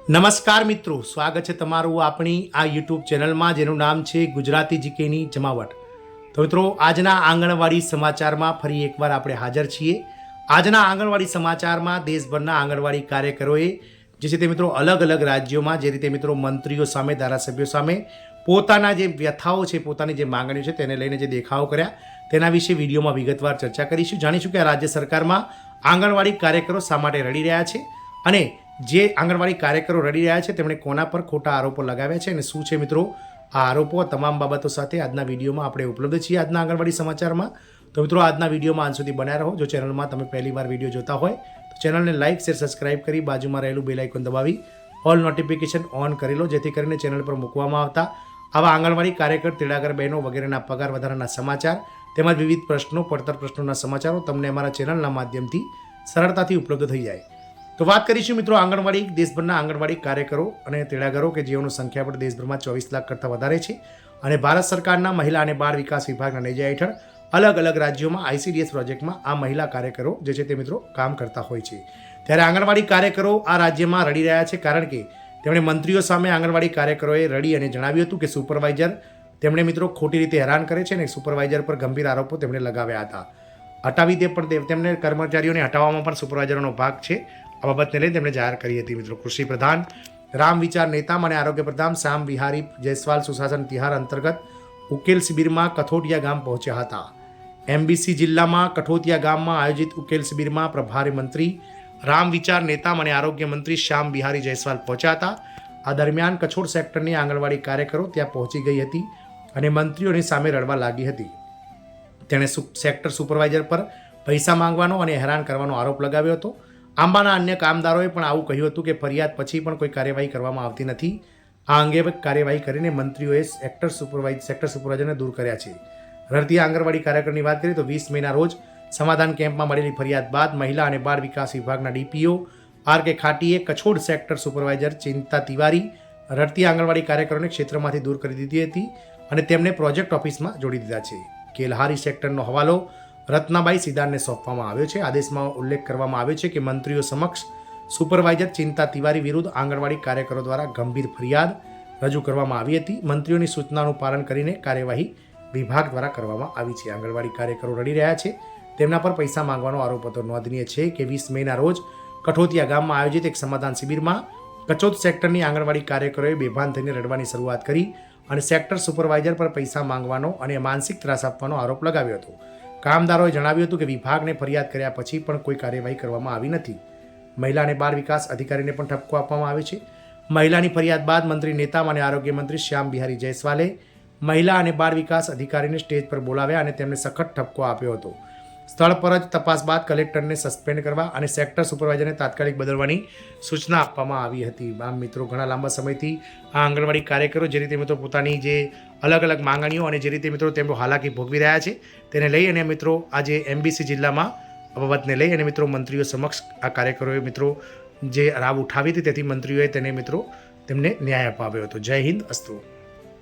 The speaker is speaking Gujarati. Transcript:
નમસ્કાર મિત્રો, સ્વાગત છે તમારું આપણી આ યુટ્યુબ ચેનલમાં જેનું નામ છે ગુજરાતી જીકેની જમાવટ। તો મિત્રો, આજના આંગણવાડી સમાચારમાં ફરી એકવાર આપણે હાજર છીએ। આજના આંગણવાડી સમાચારમાં દેશભરના આંગણવાડી કાર્યકરોએ જે છે તે મિત્રો અલગ અલગ રાજ્યોમાં જે રીતે મિત્રો મંત્રીઓ સામે, ધારાસભ્યો સામે પોતાના જે વ્યથાઓ છે, પોતાની જે માંગણીઓ છે તેને લઈને જે દેખાવો કર્યા તેના વિશે વિડીયોમાં વિગતવાર ચર્ચા કરીશું। જાણીશું કે રાજ્ય સરકારમાં આંગણવાડી કાર્યકરો શા માટે રડી રહ્યા છે અને જે આંગણવાડી કાર્યકરો રડી રહ્યા છે તેમણે કોના પર ખોટા આરોપો લગાવ્યા છે અને શું છે મિત્રો આ આરોપો। તમામ બાબતો સાથે આજના વિડીયોમાં આપણે ઉપલબ્ધ છીએ આજના આંગણવાડી સમાચારમાં। તો મિત્રો, આજના વિડીયોમાં અંત સુધી બન્યા રહો। જો ચેનલમાં તમે પહેલીવાર વિડીયો જોતા હોય તો ચેનલને લાઇક, શેર, સબસ્ક્રાઇબ કરી બાજુમાં રહેલું બેલ આઇકોન દબાવી ઓલ નોટિફિકેશન ઓન કરી લો, જેથી કરીને ચેનલ પર મૂકવામાં આવતા આવા આંગણવાડી કાર્યકર, તેડાગર બહેનો વગેરેના પગાર વધારાના સમાચાર તેમજ વિવિધ પ્રશ્નો, પડતર પ્રશ્નોના સમાચારો તમને અમારા ચેનલના માધ્યમથી સરળતાથી ઉપલબ્ધ થઈ જાય। તો વાત કરીશું મિત્રો આંગણવાડી, દેશભરના આંગણવાડી કાર્યકરો અને તેડાગરો કે જેઓની સંખ્યા પણ દેશભરમાં 24 લાખ કરતાં વધારે છે અને ભારત સરકારના મહિલા અને બાળ વિકાસ વિભાગના નેજા હેઠળ અલગ અલગ રાજ્યોમાં ICDS પ્રોજેક્ટમાં આ મહિલા કાર્યકરો જે છે તે મિત્રો કામ કરતા હોય છે। ત્યારે આંગણવાડી કાર્યકરો આ રાજ્યમાં રડી રહ્યા છે કારણ કે તેમણે મંત્રીઓ સામે આંગણવાડી કાર્યકરોએ રડી અને જણાવ્યું હતું કે સુપરવાઇઝર તેમણે મિત્રો ખોટી રીતે હેરાન કરે છે અને સુપરવાઇઝર પર ગંભીર આરોપો તેમણે લગાવ્યા હતા। હટાવી દે પણ તેમને કર્મચારીઓને હટાવવામાં પણ સુપરવાઇઝરનો ભાગ છે। આ બાબતને લઈને તેમણે જાહેર કરી હતી। મિત્રો, કૃષિ પ્રધાન રામ વિચાર નેતામ અને આરોગ્ય પ્રધાન શ્યામ બિહારી જયસ્વાલ સુશાસન તિહાર અંતર્ગત ઉકેલ શિબિરમાં કથોટિયા ગામ પહોંચ્યા હતા। MBC જિલ્લામાં કઠોતિયા ગામમાં આયોજિત ઉકેલ શિબિરમાં પ્રભારી મંત્રી રામ વિચાર નેતામ અને આરોગ્ય મંત્રી શ્યામ બિહારી જયસ્વાલ પહોંચ્યા હતા। આ દરમિયાન કછોડ સેક્ટરની આંગણવાડી કાર્યકરો ત્યાં પહોંચી ગઈ હતી અને મંત્રીઓની સામે રડવા લાગી હતી। તેણે સેક્ટર સુપરવાઇઝર પર પૈસા માંગવાનો અને હેરાન કરવાનો આરોપ લગાવ્યો હતો। આંબાના અન્ય કામદારોએ પણ આવું કહ્યું હતું કે ફરિયાદ પછી પણ કોઈ કાર્યવાહી કરવામાં આવતી નથી। આ અંગે કાર્યવાહી કરીને મંત્રીઓએ સેક્ટર સુપરવાઇઝરને દૂર કર્યા છે। રડતી આંગણવાડી કાર્યકરની વાત કરીએ તો 20 મેના રોજ સમાધાન કેમ્પમાં મળેલી ફરિયાદ બાદ મહિલા અને બાળ વિકાસ વિભાગના DPO RK ખાટીએ કછોડ સેક્ટર સુપરવાઇઝર ચિંતા તિવારી રડતી આંગણવાડી કાર્યકરોને ક્ષેત્રમાંથી દૂર કરી દીધી હતી અને તેમને પ્રોજેક્ટ ઓફિસમાં જોડી દીધા છે। કેલહારી સેક્ટરનો હવાલો રત્નાબાઈ સિદારને સોંપવામાં આવ્યો છે। આદેશમાં ઉલ્લેખ કરવામાં આવ્યો છે કે મંત્રીઓ સમક્ષ સુપરવાઇઝર ચિંતા તિવારી વિરુદ્ધ આંગણવાડી કાર્યકરો દ્વારા ગંભીર ફરિયાદ રજૂ કરવામાં આવી હતી। મંત્રીઓની સૂચનાનું પાલન કરીને કાર્યવાહી વિભાગ દ્વારા કરવામાં આવી છે। આંગણવાડી કાર્યકરો રડી રહ્યા છે, તેમના પર પૈસા માંગવાનો આરોપ હતો। નોંધનીય છે કે 20 મેના રોજ કઠોતિયા ગામમાં આયોજિત એક સમાધાન શિબિરમાં કચોદ સેક્ટરની આંગણવાડી કાર્યકરોએ બેભાન થઈને રડવાની શરૂઆત કરી અને સેક્ટર સુપરવાઇઝર પર પૈસા માંગવાનો અને માનસિક ત્રાસ આપવાનો આરોપ લગાવ્યો હતો। કામદારોએ જણાવ્યું હતું કે વિભાગને ફરિયાદ કર્યા પછી પણ કોઈ કાર્યવાહી કરવામાં આવી નથી। મહિલા અને બાળ વિકાસ અધિકારીને પણ ઠપકો આપવામાં આવ્યો છે। મહિલાની ફરિયાદ બાદ મંત્રી નેતામ અને આરોગ્ય મંત્રી શ્યામ બિહારી જયસ્વાલે મહિલા અને બાળ વિકાસ અધિકારીને સ્ટેજ પર બોલાવ્યા અને તેમને સખત ઠપકો આપ્યો હતો। સ્થળ પર જ તપાસ બાદ કલેક્ટરને સસ્પેન્ડ કરવા અને સેક્ટર સુપરવાઇઝરને તાત્કાલિક બદલવાની સૂચના આપવામાં આવી હતી। આમ મિત્રો, ઘણા લાંબા સમયથી આ આંગણવાડી કાર્યકરો જે રીતે મિત્રો પોતાની જે અલગ અલગ માંગણીઓ અને જે રીતે મિત્રો તેમનો હાલાકી ભોગવી રહ્યા છે તેને લઈ અને મિત્રો આજે MBC જિલ્લામાં આ બાબતને લઈ અને મિત્રો મંત્રીઓ સમક્ષ આ કાર્યકરોએ મિત્રો જે રાવ ઉઠાવી હતી તેથી મંત્રીઓએ તેમને ન્યાય અપાવ્યો હતો। જય હિન્દ, અસ્તુ।